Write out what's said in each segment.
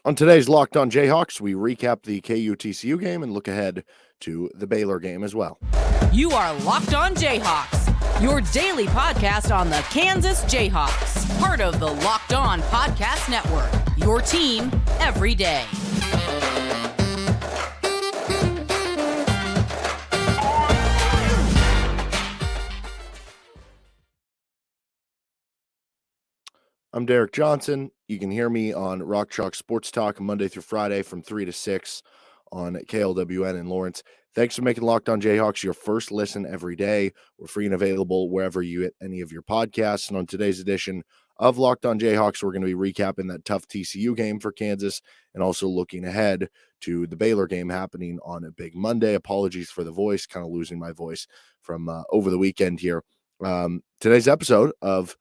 On today's Locked On Jayhawks, we recap the KU TCU game and look ahead to the Baylor game as well. You are Locked On Jayhawks, your daily podcast on the Kansas Jayhawks, part of the Locked On Podcast Network, your team every day. I'm Derek Johnson. You can hear me on Rock Chalk Sports Talk Monday through Friday from 3 to 6 on KLWN in Lawrence. Thanks for making Locked On Jayhawks your first listen every day. We're free and available wherever you get any of your podcasts. And on today's edition of Locked On Jayhawks, we're going to be recapping that tough TCU game for Kansas and also looking ahead to the Baylor game happening on a big Monday. Apologies for the voice, kind of losing my voice from over the weekend here. Today's episode of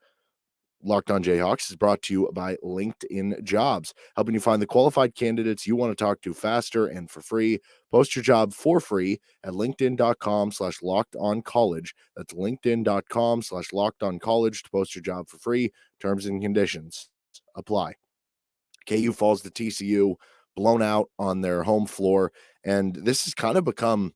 Locked On Jayhawks is brought to you by LinkedIn Jobs, helping you find the qualified candidates you want to talk to faster and for free. Post your job for free at linkedin.com/lockedoncollege. That's linkedin.com/lockedoncollege to post your job for free. Terms and conditions apply. KU falls to TCU, blown out on their home floor, and this has kind of become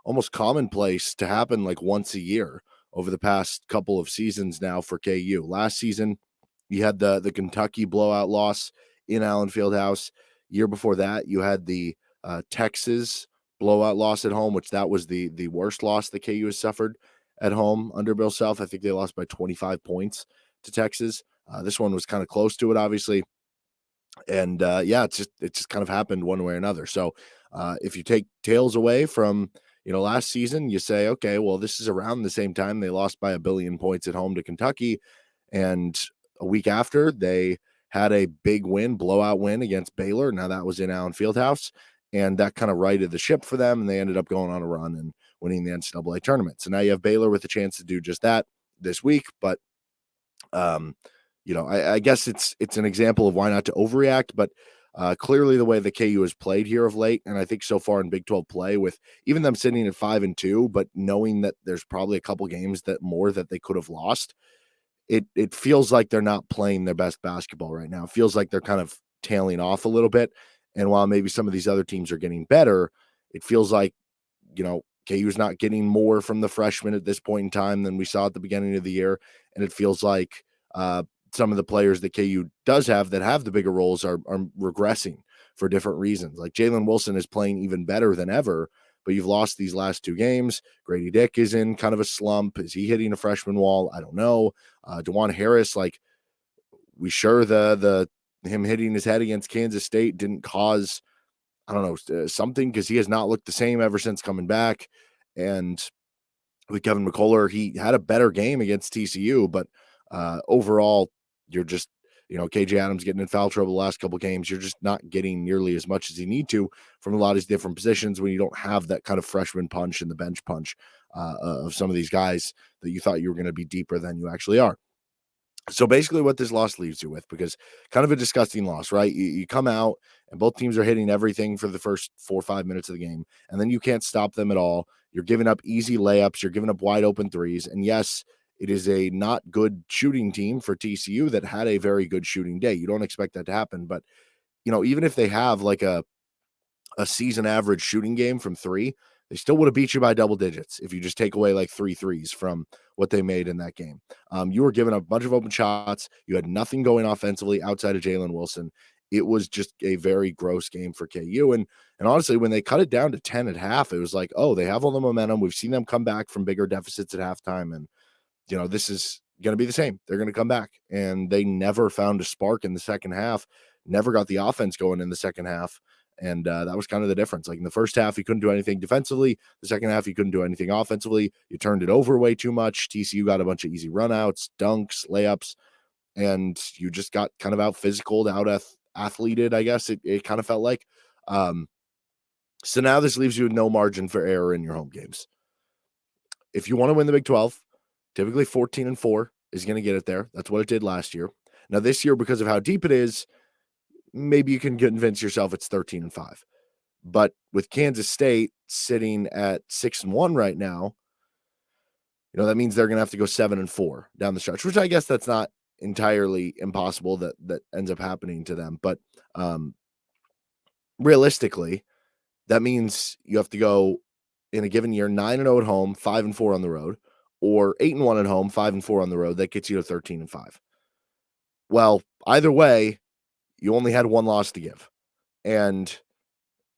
almost commonplace to happen like once a year over the past couple of seasons now for KU. Last season, you had the Kentucky blowout loss in Allen Fieldhouse. Year before that, you had the Texas blowout loss at home, which that was the worst loss that KU has suffered at home under Bill Self. I think they lost by 25 points to Texas. This one was kind of close to it, obviously. And it just kind of happened one way or another. So if you take tails away from last season, you say, okay, well, this is around the same time they lost by 1 billion points at home to Kentucky. And a week after, they had a big win, blowout win against Baylor. Now that was in Allen Fieldhouse, and that kind of righted the ship for them. And they ended up going on a run and winning the NCAA tournament. So now you have Baylor with a chance to do just that this week. But, I guess it's an example of why not to overreact, but clearly the way the KU has played here of late, and I think so far in Big 12 play, with even them sitting at 5-2, but knowing that there's probably a couple games that they could have lost, it feels like they're not playing their best basketball right now. It feels like they're kind of tailing off a little bit. And while maybe some of these other teams are getting better, it feels like, KU is not getting more from the freshmen at this point in time than we saw at the beginning of the year. And it feels like some of the players that KU does have that have the bigger roles are regressing for different reasons. Like Jalen Wilson is playing even better than ever, but you've lost these last two games. Grady Dick is in kind of a slump. Is he hitting a freshman wall? I don't know. DeJuan Harris, like, we sure the him hitting his head against Kansas State didn't cause, I don't know, something, because he has not looked the same ever since coming back. And with Kevin McCullough, he had a better game against TCU, but overall, you're just, KJ Adams getting in foul trouble the last couple of games. You're just not getting nearly as much as you need to from a lot of these different positions when you don't have that kind of freshman punch and the bench punch of some of these guys that you thought you were going to be deeper than you actually are. So basically what this loss leaves you with, because kind of a disgusting loss, right? You come out and both teams are hitting everything for the first 4 or 5 minutes of the game, and then you can't stop them at all. You're giving up easy layups. You're giving up wide open threes. And yes, it is a not good shooting team for TCU that had a very good shooting day. You don't expect that to happen. But, even if they have like a season average shooting game from three, they still would have beat you by double digits if you just take away like 3 threes from what they made in that game. You were giving up a bunch of open shots. You had nothing going offensively outside of Jalen Wilson. It was just a very gross game for KU. And honestly, when they cut it down to 10 at half, it was like, oh, they have all the momentum. We've seen them come back from bigger deficits at halftime. And, this is going to be the same. They're going to come back. And they never found a spark in the second half, never got the offense going in the second half. And that was kind of the difference. Like in the first half, you couldn't do anything defensively. The second half, you couldn't do anything offensively. You turned it over way too much. TCU got a bunch of easy runouts, dunks, layups, and you just got kind of out physicaled, out athleted, I guess it kind of felt like. So now this leaves you with no margin for error in your home games. If you want to win the Big 12, typically 14-4 is going to get it there. That's what it did last year. Now this year, because of how deep it is, maybe you can convince yourself it's 13-5. But with Kansas State sitting at 6-1 right now, that means they're going to have to go 7-4 down the stretch, which I guess that's not entirely impossible that ends up happening to them. But realistically, that means you have to go in a given year 9-0 at home, 5-4 on the road, or 8-1 at home, 5-4 on the road. That gets you to 13-5. Well, either way, you only had one loss to give, and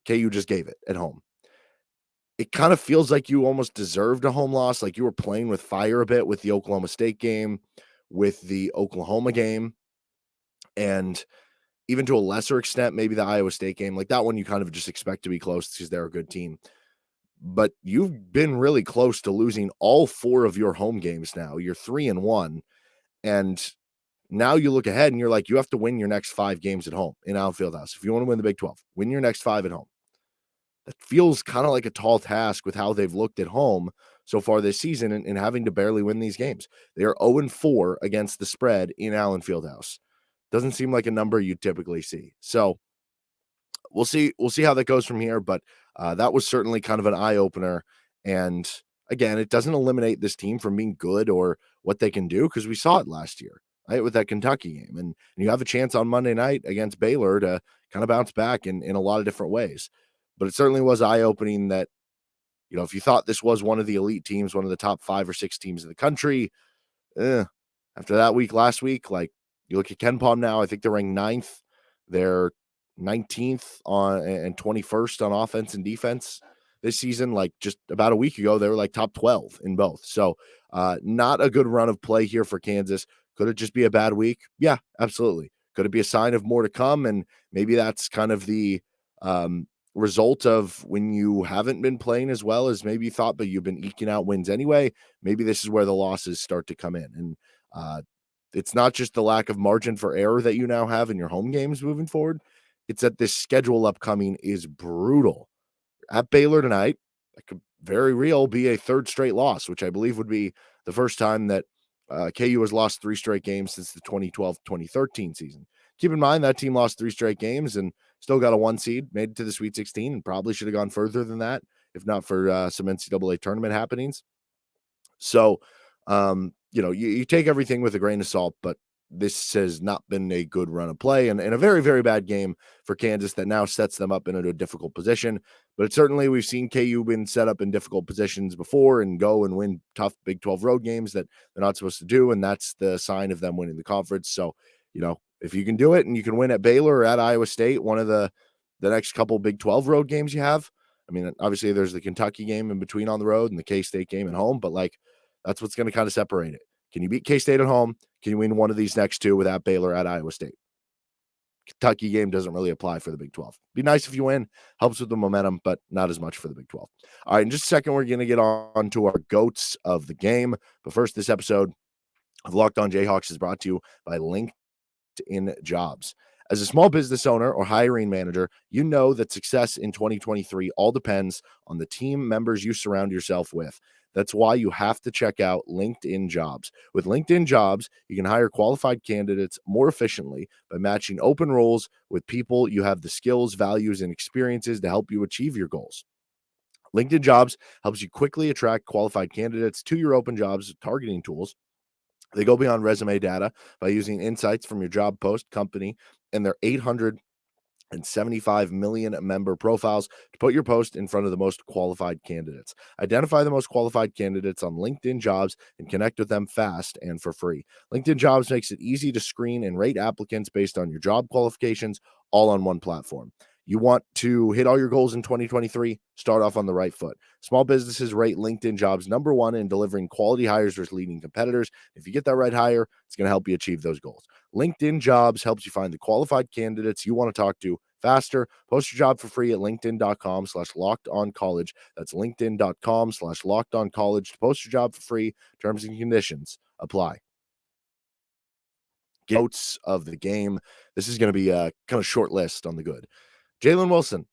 KU just gave it at home. It kind of feels like you almost deserved a home loss, like you were playing with fire a bit with the Oklahoma State game, with the Oklahoma game, and even to a lesser extent, maybe the Iowa State game. Like that one, you kind of just expect to be close because they're a good team. But you've been really close to losing all 4 of your home games now. You're 3-1, and now you look ahead and you're like, you have to win your next 5 games at home in Allen Fieldhouse. If you want to win the Big 12, win your next 5 at home. That feels kind of like a tall task with how they've looked at home so far this season and having to barely win these games. They are 0-4 against the spread in Allen Fieldhouse. Doesn't seem like a number you typically see. So we'll see how that goes from here. But that was certainly kind of an eye opener. And again, it doesn't eliminate this team from being good or what they can do, because we saw it last year, right, with that Kentucky game. And you have a chance on Monday night against Baylor to kind of bounce back in a lot of different ways. But it certainly was eye-opening that, you know, if you thought this was one of the elite teams, one of the top 5 or 6 teams in the country, after that week last week, like you look at KenPom now, I think they're ranked 9th. They're 19th on and 21st on offense and defense this season. Like just about a week ago, they were like top 12 in both. So not a good run of play here for Kansas. Could it just be a bad week? Yeah, absolutely. Could it be a sign of more to come? And maybe that's kind of the result of when you haven't been playing as well as maybe you thought, but you've been eking out wins anyway. Maybe this is where the losses start to come in. And it's not just the lack of margin for error that you now have in your home games moving forward. It's that this schedule upcoming is brutal. At Baylor tonight, that could very real be a 3rd straight loss, which I believe would be the first time that KU has lost 3 straight games since the 2012-2013 season. Keep in mind that team lost 3 straight games and still got a 1 seed, made it to the Sweet 16, and probably should have gone further than that if not for some NCAA tournament happenings. So, you take everything with a grain of salt, but this has not been a good run of play and a very, very bad game for Kansas that now sets them up into a difficult position. But certainly we've seen KU been set up in difficult positions before and go and win tough Big 12 road games that they're not supposed to do. And that's the sign of them winning the conference. So, if you can do it and you can win at Baylor or at Iowa State, one of the next couple Big 12 road games you have. I mean, obviously there's the Kentucky game in between on the road and the K-State game at home, but like that's what's going to kind of separate it. Can you beat K-State at home? Can you win one of these next 2 without Baylor at Iowa State? Kentucky game doesn't really apply for the Big 12. Be nice if you win. Helps with the momentum, but not as much for the Big 12. All right, in just a second, we're going to get on to our GOATs of the game. But first, this episode of Locked On Jayhawks is brought to you by LinkedIn Jobs. As a small business owner or hiring manager, you know that success in 2023 all depends on the team members you surround yourself with. That's why you have to check out LinkedIn Jobs. With LinkedIn Jobs, you can hire qualified candidates more efficiently by matching open roles with people you have the skills, values, and experiences to help you achieve your goals. LinkedIn Jobs helps you quickly attract qualified candidates to your open jobs targeting tools. They go beyond resume data by using insights from your job post, company, and their 875 million member profiles to put your post in front of the most qualified candidates. Identify the most qualified candidates on LinkedIn Jobs and connect with them fast and for free. LinkedIn Jobs makes it easy to screen and rate applicants based on your job qualifications, all on one platform. You want to hit all your goals in 2023? Start off on the right foot. Small businesses rate LinkedIn Jobs #1 in delivering quality hires versus leading competitors. If you get that right hire, it's going to help you achieve those goals. LinkedIn Jobs helps you find the qualified candidates you want to talk to faster. Post your job for free at linkedin.com/lockedoncollege. That's linkedin.com/lockedoncollege to post your job for free. Terms and conditions apply. Goats of the game. This is going to be a kind of short list on the good. Jalen Wilson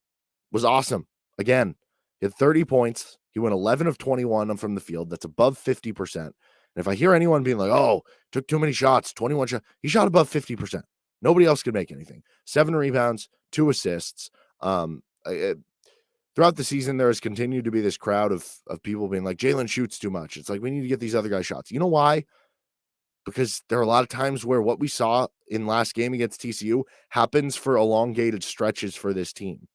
was awesome. Again, he had 30 points. He went 11 of 21 from the field. That's above 50%. And if I hear anyone being like, oh, took too many shots, 21 shots, he shot above 50%. Nobody else could make anything. 7 rebounds, 2 assists. Throughout the season, there has continued to be this crowd of people being like, Jalen shoots too much. It's like, we need to get these other guys shots. You know why? Because there are a lot of times where what we saw in last game against TCU happens for elongated stretches for this team.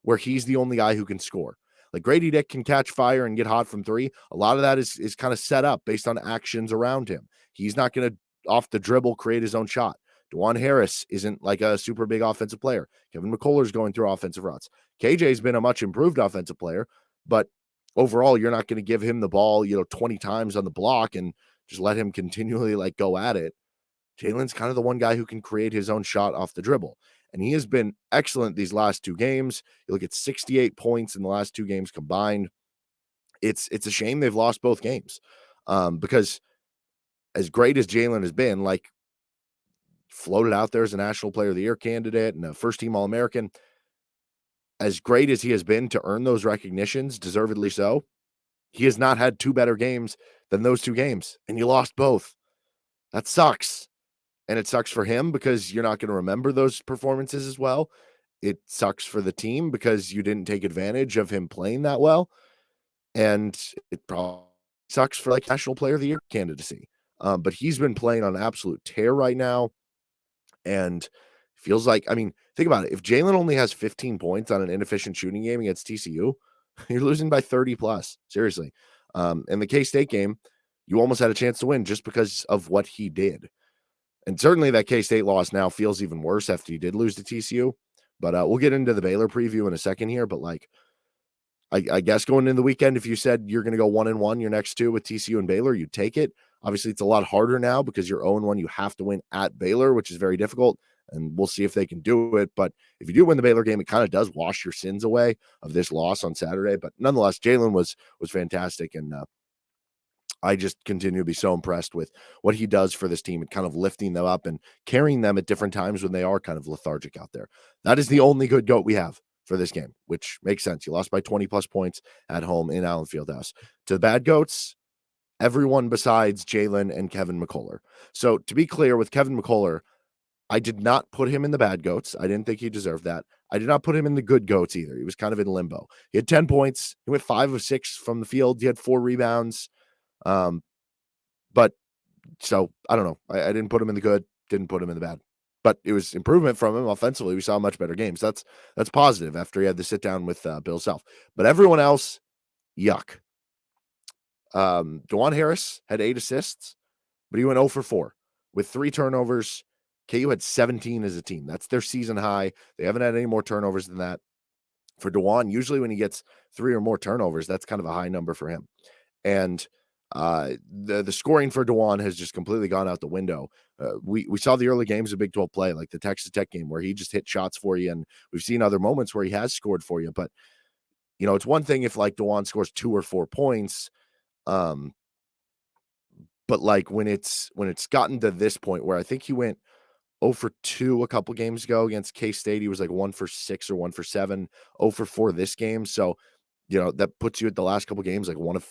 where he's the only guy who can score. Like Grady Dick can catch fire and get hot from three. A lot of that is kind of set up based on actions around him. He's not going to, off the dribble, create his own shot. DeJuan Harris isn't like a super big offensive player. Kevin McCullough's going through offensive routes. KJ's been a much improved offensive player, but overall, you're not going to give him the ball, 20 times on the block and just let him continually like go at it. Jalen's kind of the one guy who can create his own shot off the dribble. And he has been excellent these last two games. You look at 68 points in the last two games combined. It's a shame they've lost both games because as great as Jalen has been, like floated out there as a National Player of the Year candidate and a first-team All-American, as great as he has been to earn those recognitions, deservedly so, he has not had two better games than those two games, and you lost both. That sucks. And it sucks for him because you're not going to remember those performances as well. It sucks for the team because you didn't take advantage of him playing that well. And it probably sucks for like National Player of the Year candidacy. But he's been playing on an absolute tear right now. And feels like, I mean, think about it. If Jalen only has 15 points on an inefficient shooting game against TCU, you're losing by 30 plus. Seriously. In the K-State game, you almost had a chance to win just because of what he did. And certainly that K-State loss now feels even worse after he did lose to TCU. But we'll get into the Baylor preview in a second here. But like, I guess going into the weekend, if you said you're going to go 1-1 your next two with TCU and Baylor, you'd take it. Obviously, it's a lot harder now because you're 0-1. You have to win at Baylor, which is very difficult. And we'll see if they can do it. But if you do win the Baylor game, it kind of does wash your sins away of this loss on Saturday. But nonetheless, Jalen was fantastic. And I just continue to be so impressed with what he does for this team and kind of lifting them up and carrying them at different times when they are kind of lethargic out there. That is the only good GOAT we have for this game, which makes sense. You lost by 20 plus points at home in Allen Fieldhouse. To the bad GOATs, everyone besides Jalen and Kevin McCullough. So to be clear, with Kevin McCullough, I did not put him in the bad GOATs. I didn't think he deserved that. I did not put him in the good GOATs either. He was kind of in limbo. He had 10 points. He went 5 of 6 from the field. He had 4 rebounds. But so I don't know. I didn't put him in the good, didn't put him in the bad, but it was improvement from him offensively. We saw much better games. That's positive after he had to sit down with Bill Self, but everyone else, yuck. DeJuan Harris had 8 assists, but he went 0 for 4 with 3 turnovers. KU had 17 as a team. That's their season high. They haven't had any more turnovers than that. For DeJuan, usually when he gets 3 or more turnovers, that's kind of a high number for him. And the scoring for DeJuan has just completely gone out the window. We saw the early games of Big 12 play, like the Texas Tech game where he just hit shots for you. And we've seen other moments where he has scored for you, but it's one thing if like DeJuan scores 2 or 4 points. But like when it's gotten to this point where I think he went 0 for 2 a couple games ago against K-State, he was like 1 for 6 or 1 for 7, 0 for 4 this game. So, that puts you at the last couple games, like 1 of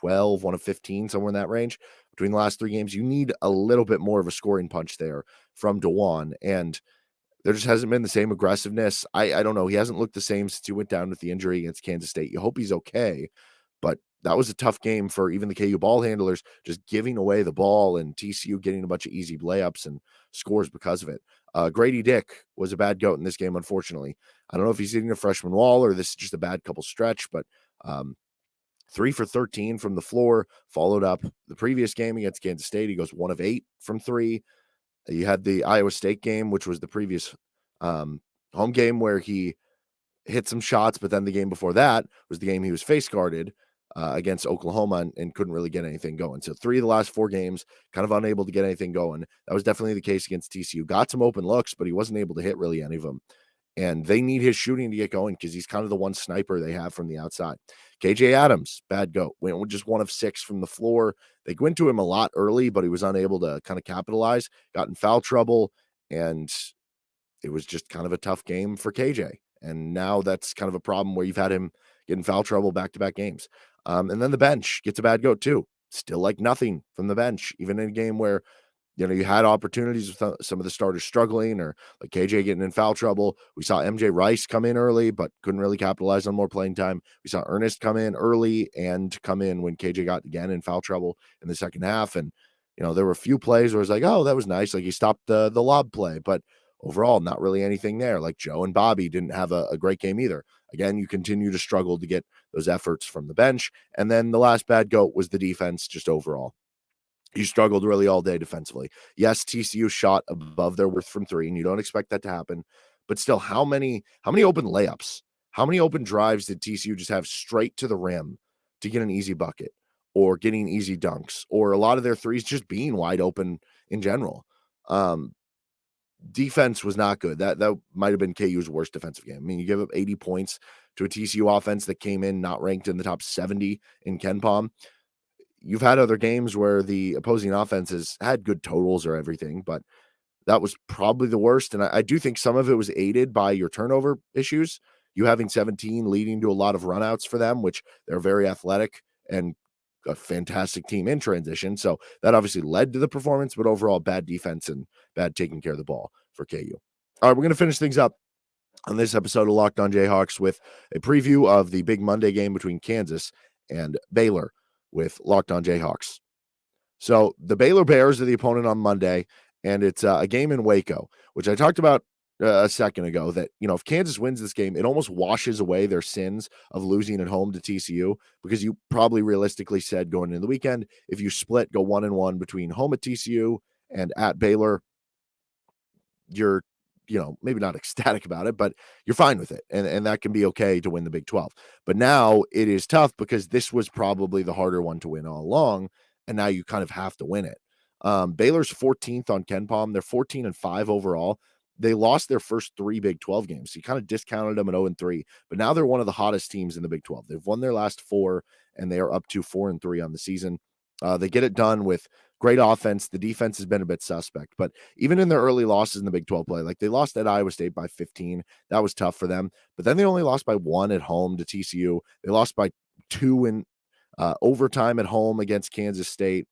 12, 1 of 15, somewhere in that range. Between the last 3 games, you need a little bit more of a scoring punch there from DeJuan. And there just hasn't been the same aggressiveness. I don't know. He hasn't looked the same since he went down with the injury against Kansas State. You hope he's okay. But that was a tough game for even the KU ball handlers, just giving away the ball and TCU getting a bunch of easy layups and scores because of it. Grady Dick was a bad GOAT in this game, unfortunately. I don't know if he's hitting a freshman wall or this is just a bad couple stretch, but 3 for 13 from the floor, followed up the previous game against Kansas State. He goes 1 of 8 from 3. You had the Iowa State game, which was the previous home game where he hit some shots, but then the game before that was the game he was face guarded against Oklahoma and couldn't really get anything going. So 3 of the last 4 games, kind of unable to get anything going. That was definitely the case against TCU. Got some open looks, but he wasn't able to hit really any of them. And they need his shooting to get going because he's kind of the one sniper they have from the outside. KJ Adams, bad GOAT. Went just 1 of 6 from the floor. They went to him a lot early, but he was unable to kind of capitalize. Got in foul trouble, and it was just kind of a tough game for KJ. And now that's kind of a problem where you've had him get in foul trouble back-to-back games. And then the bench gets a bad GOAT too. Still like nothing from the bench, even in a game where you had opportunities with some of the starters struggling or like KJ getting in foul trouble. We saw MJ Rice come in early, but couldn't really capitalize on more playing time. We saw Ernest come in early and come in when KJ got again in foul trouble in the second half. And, there were a few plays where it was like, oh, that was nice. Like he stopped the lob play, but overall, not really anything there. Like Joe and Bobby didn't have a great game either. Again, you continue to struggle to get those efforts from the bench. And then the last bad goat was the defense just overall. You struggled really all day defensively. Yes, TCU shot above their worth from three, and you don't expect that to happen. But still, how many open layups, how many open drives did TCU just have straight to the rim to get an easy bucket or getting easy dunks, or a lot of their threes just being wide open in general? Defense was not good. That might have been KU's worst defensive game. I mean, you give up 80 points to a TCU offense that came in not ranked in the top 70 in KenPom. You've had other games where the opposing offense has had good totals or everything, but that was probably the worst. And I do think some of it was aided by your turnover issues. You having 17 leading to a lot of runouts for them, which they're very athletic and a fantastic team in transition. So that obviously led to the performance, but overall bad defense and bad taking care of the ball for KU. All right, we're going to finish things up on this episode of Locked On Jayhawks with a preview of the big Monday game between Kansas and Baylor with Locked On Jayhawks. So the Baylor Bears are the opponent on Monday, and it's a game in Waco, which I talked about a second ago, that, if Kansas wins this game, it almost washes away their sins of losing at home to TCU, because you probably realistically said going into the weekend, if you split, go 1-1 between home at TCU and at Baylor, you're maybe not ecstatic about it, but you're fine with it. And that can be okay to win the Big 12. But now it is tough because this was probably the harder one to win all along. And now you kind of have to win it. Baylor's 14th on KenPom. They're 14-5 overall. They lost their first 3 Big 12 games. So you kind of discounted them at 0-3, but now they're one of the hottest teams in the Big 12. They've won their last 4, and they are up to 4-3 on the season. They get it done with great offense. The defense has been a bit suspect, but even in their early losses in the Big 12 play, like they lost at Iowa State by 15. That was tough for them. But then they only lost by 1 at home to TCU. They lost by 2 in overtime at home against Kansas State.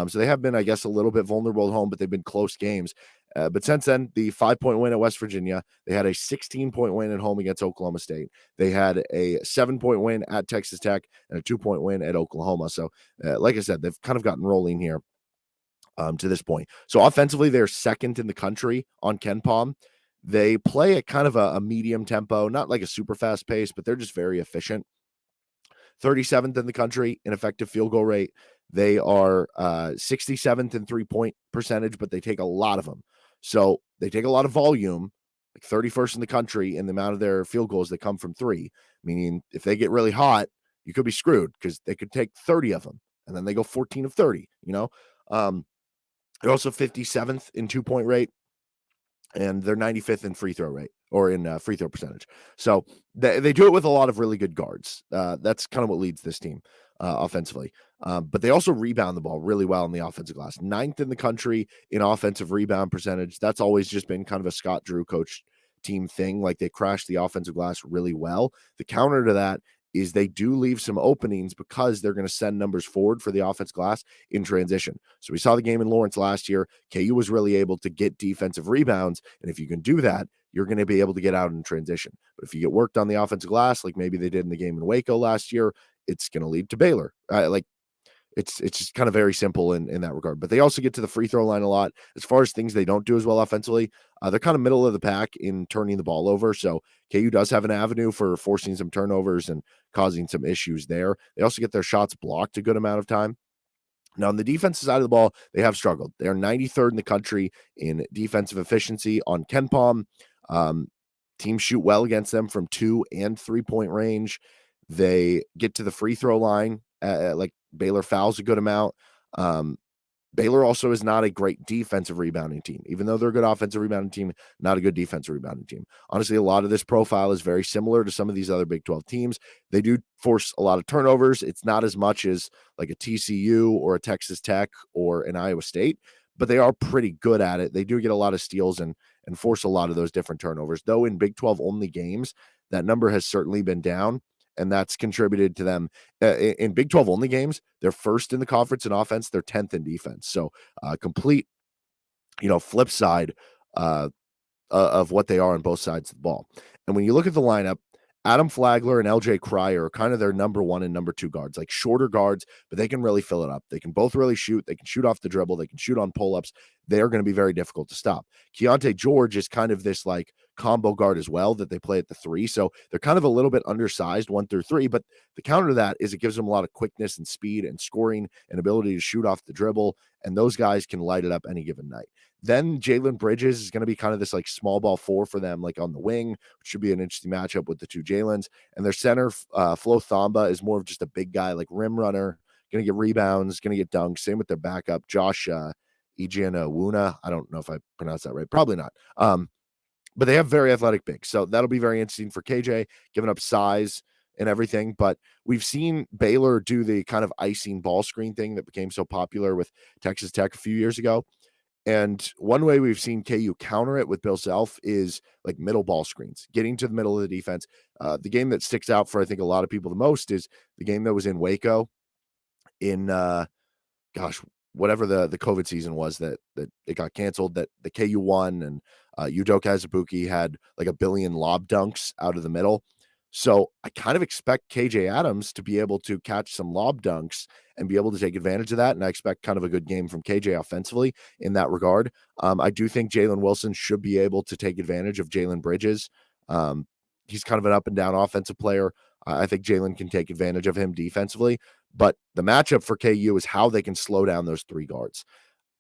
So they have been, I guess, a little bit vulnerable at home, but they've been close games. But since then, the 5-point win at West Virginia, they had a 16-point win at home against Oklahoma State. They had a 7-point win at Texas Tech and a 2-point win at Oklahoma. So, like I said, they've kind of gotten rolling here to this point. So offensively, they're second in the country on KenPom. They play at kind of a medium tempo, not like a super fast pace, but they're just very efficient. 37th in the country in effective field goal rate. They are 67th in 3-point percentage, but they take a lot of them. So they take a lot of volume, like 31st in the country in the amount of their field goals that come from 3, meaning if they get really hot, you could be screwed because they could take 30 of them and then they go 14 of 30, They're also 57th in 2-point rate, and they're 95th in free throw rate, or in free throw percentage. So they do it with a lot of really good guards. That's kind of what leads this team offensively. But they also rebound the ball really well in the offensive glass. 9th in the country in offensive rebound percentage. That's always just been kind of a Scott Drew coach team thing. Like they crash the offensive glass really well. The counter to that is they do leave some openings because they're going to send numbers forward for the offense glass in transition. So we saw the game in Lawrence last year. KU was really able to get defensive rebounds. And if you can do that, you're going to be able to get out in transition. But if you get worked on the offensive glass, like maybe they did in the game in Waco last year, it's going to lead to Baylor. It's just kind of very simple in that regard. But they also get to the free throw line a lot. As far as things they don't do as well offensively, they're kind of middle of the pack in turning the ball over. So KU does have an avenue for forcing some turnovers and causing some issues there. They also get their shots blocked a good amount of time. Now, on the defensive side of the ball, they have struggled. They're 93rd in the country in defensive efficiency on KenPom. Teams shoot well against them from 2 and 3-point range. They get to the free throw line. Like Baylor fouls a good amount. Baylor also is not a great defensive rebounding team. Even though they're a good offensive rebounding team, not a good defensive rebounding team. Honestly, a lot of this profile is very similar to some of these other Big 12 teams. They do force a lot of turnovers. It's not as much as like a TCU or a Texas Tech or an Iowa State, but they are pretty good at it. They do get a lot of steals and force a lot of those different turnovers. Though in Big 12 only games, that number has certainly been down. And that's contributed to them in Big 12 only games. They're first in the conference in offense. They're 10th in defense. So complete, flip side of what they are on both sides of the ball. And when you look at the lineup, Adam Flagler and LJ Cryer are kind of their number 1 and number 2 guards, like shorter guards, but they can really fill it up. They can both really shoot. They can shoot off the dribble. They can shoot on pull-ups. They're going to be very difficult to stop. Keontae George is kind of this like combo guard as well that they play at the 3. So they're kind of a little bit undersized 1 through 3, but the counter to that is it gives them a lot of quickness and speed and scoring and ability to shoot off the dribble. And those guys can light it up any given night. Then Jalen Bridges is going to be kind of this like small ball 4 for them, like on the wing, which should be an interesting matchup with the 2 Jalens. And their center, Flo Thamba, is more of just a big guy, like rim runner, going to get rebounds, going to get dunks. Same with their backup, Josh Igianawuna. I don't know if I pronounced that right. Probably not. But they have very athletic bigs. So that'll be very interesting for KJ, giving up size and everything. But we've seen Baylor do the kind of icing ball screen thing that became so popular with Texas Tech a few years ago. And one way we've seen KU counter it with Bill Self is like middle ball screens, getting to the middle of the defense. The game that sticks out for, I think, a lot of people the most is the game that was in Waco in, whatever the COVID season was that it got canceled, that the KU won, and Udoka Azubuike had like a billion lob dunks out of the middle. So I kind of expect KJ Adams to be able to catch some lob dunks and be able to take advantage of that. And I expect kind of a good game from KJ offensively in that regard. I do think Jalen Wilson should be able to take advantage of Jalen Bridges. He's kind of an up and down offensive player. I think Jalen can take advantage of him defensively. But the matchup for KU is how they can slow down those 3 guards.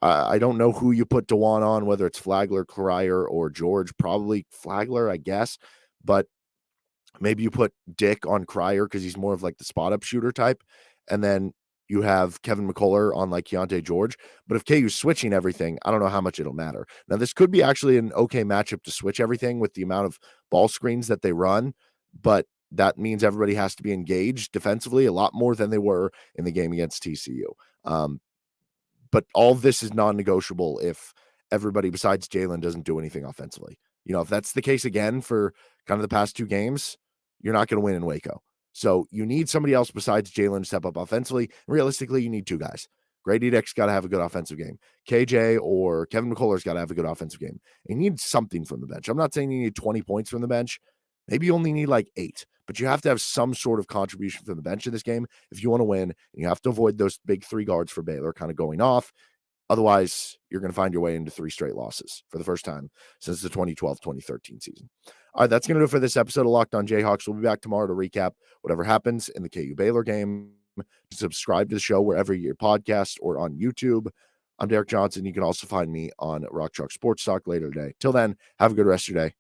I don't know who you put DeJuan on, whether it's Flagler, Cryer, or George. Probably Flagler, I guess. But maybe you put Dick on Cryer because he's more of like the spot-up shooter type. And then you have Kevin McCullough on like Keontae George. But if KU's switching everything, I don't know how much it'll matter. Now, this could be actually an okay matchup to switch everything with the amount of ball screens that they run. But that means everybody has to be engaged defensively a lot more than they were in the game against TCU. But all of this is non-negotiable if everybody besides Jalen doesn't do anything offensively. If that's the case again for kind of the past 2 games, you're not going to win in Waco. So you need somebody else besides Jalen to step up offensively. Realistically, you need 2 guys. Grady Dick's got to have a good offensive game. KJ or Kevin McCullough's got to have a good offensive game. And you need something from the bench. I'm not saying you need 20 points from the bench. Maybe you only need like 8. But you have to have some sort of contribution from the bench in this game if you want to win. And you have to avoid those big 3 guards for Baylor kind of going off. Otherwise, you're going to find your way into 3 straight losses for the first time since the 2012-2013 season. All right, that's going to do it for this episode of Locked On Jayhawks. We'll be back tomorrow to recap whatever happens in the KU Baylor game. Subscribe to the show wherever you get podcasts or on YouTube. I'm Derek Johnson. You can also find me on Rock Chalk Sports Talk later today. Till then, have a good rest of your day.